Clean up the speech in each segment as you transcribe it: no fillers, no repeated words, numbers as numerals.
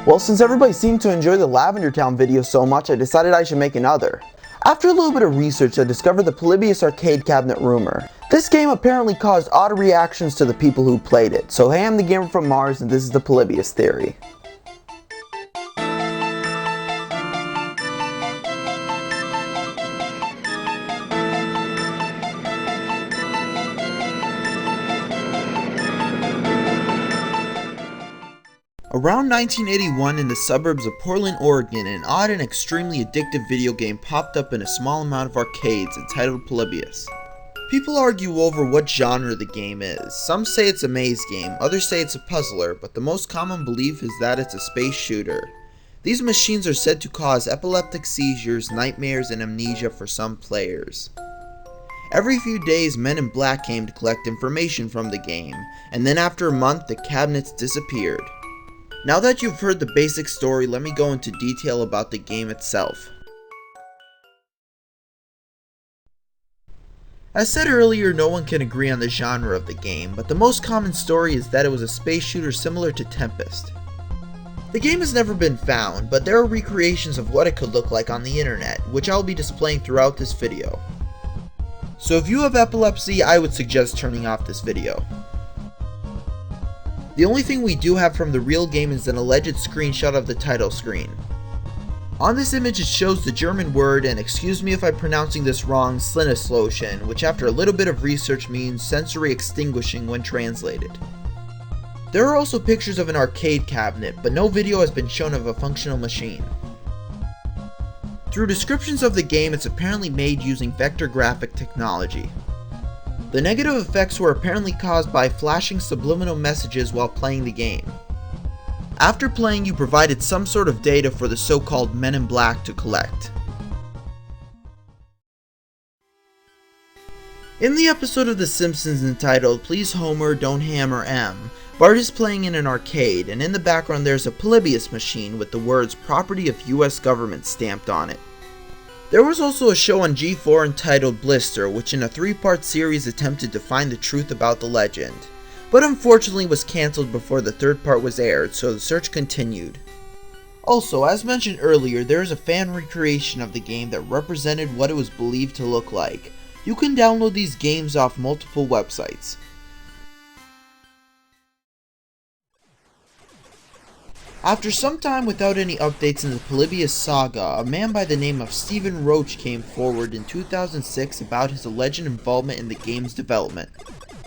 Well, since everybody seemed to enjoy the Lavender Town video so much, I decided I should make another. After a little bit of research, I discovered the Polybius Arcade Cabinet Rumor. This game apparently caused odd reactions to the people who played it. So hey, I'm the Gamer from Mars, and this is the Polybius Theory. Around 1981, in the suburbs of Portland, Oregon, an odd and extremely addictive video game popped up in a small amount of arcades entitled Polybius. People argue over what genre the game is. Some say it's a maze game, others say it's a puzzler, but the most common belief is that it's a space shooter. These machines are said to cause epileptic seizures, nightmares, and amnesia for some players. Every few days, men in black came to collect information from the game, and then after a month, the cabinets disappeared. Now that you've heard the basic story, let me go into detail about the game itself. As said earlier, no one can agree on the genre of the game, but the most common story is that it was a space shooter similar to Tempest. The game has never been found, but there are recreations of what it could look like on the internet, which I'll be displaying throughout this video. So if you have epilepsy, I would suggest turning off this video. The only thing we do have from the real game is an alleged screenshot of the title screen. On this image it shows the German word, and excuse me if I'm pronouncing this wrong, Sinneslotion, which after a little bit of research means sensory extinguishing when translated. There are also pictures of an arcade cabinet, but no video has been shown of a functional machine. Through descriptions of the game, it's apparently made using vector graphic technology. The negative effects were apparently caused by flashing subliminal messages while playing the game. After playing, you provided some sort of data for the so-called Men in Black to collect. In the episode of The Simpsons entitled Please Homer, Don't Hammer M, Bart is playing in an arcade, and in the background there's a Polybius machine with the words Property of US Government stamped on it. There was also a show on G4 entitled Blister, which in a 3-part series attempted to find the truth about the legend, but unfortunately was cancelled before the 3rd part was aired, so the search continued. Also, as mentioned earlier, there is a fan recreation of the game that represented what it was believed to look like. You can download these games off multiple websites. After some time without any updates in the Polybius saga, a man by the name of Stephen Roach came forward in 2006 about his alleged involvement in the game's development.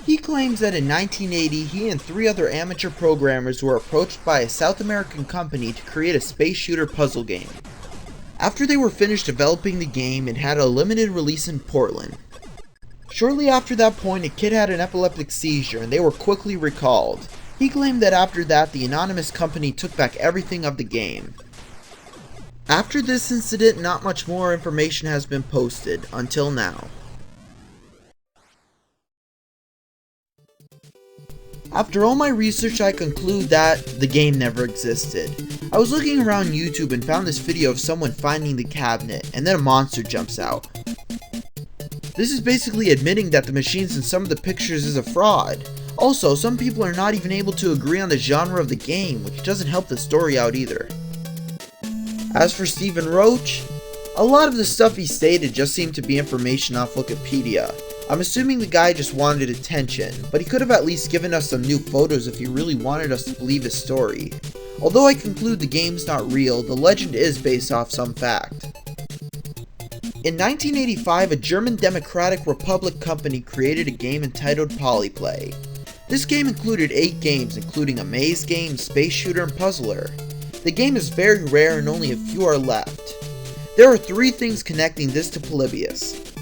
He claims that in 1980 he and 3 other amateur programmers were approached by a South American company to create a space shooter puzzle game. After they were finished developing the game, it had a limited release in Portland. Shortly after that point, a kid had an epileptic seizure and they were quickly recalled. He claimed that after that, the anonymous company took back everything of the game. After this incident, not much more information has been posted, until now. After all my research, I conclude that the game never existed. I was looking around YouTube and found this video of someone finding the cabinet, and then a monster jumps out. This is basically admitting that the machines in some of the pictures is a fraud. Also, some people are not even able to agree on the genre of the game, which doesn't help the story out either. As for Stephen Roach, a lot of the stuff he stated just seemed to be information off Wikipedia. I'm assuming the guy just wanted attention, but he could have at least given us some new photos if he really wanted us to believe his story. Although I conclude the game's not real, the legend is based off some fact. In 1985, a German Democratic Republic company created a game entitled Polyplay. This game included 8 games, including a maze game, space shooter, and puzzler. The game is very rare and only a few are left. There are 3 things connecting this to Polybius.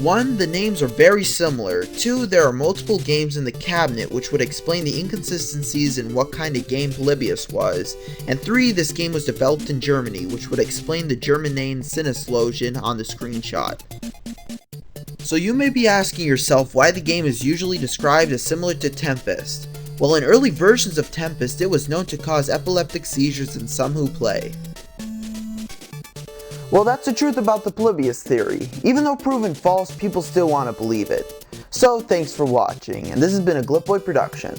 1. The names are very similar. 2. There are multiple games in the cabinet, which would explain the inconsistencies in what kind of game Polybius was. And 3. This game was developed in Germany, which would explain the German name Sinneslotion on the screenshot. So you may be asking yourself why the game is usually described as similar to Tempest. Well, in early versions of Tempest, it was known to cause epileptic seizures in some who play. Well, that's the truth about the Polybius theory. Even though proven false, people still want to believe it. So, thanks for watching, and this has been a Glipboy production.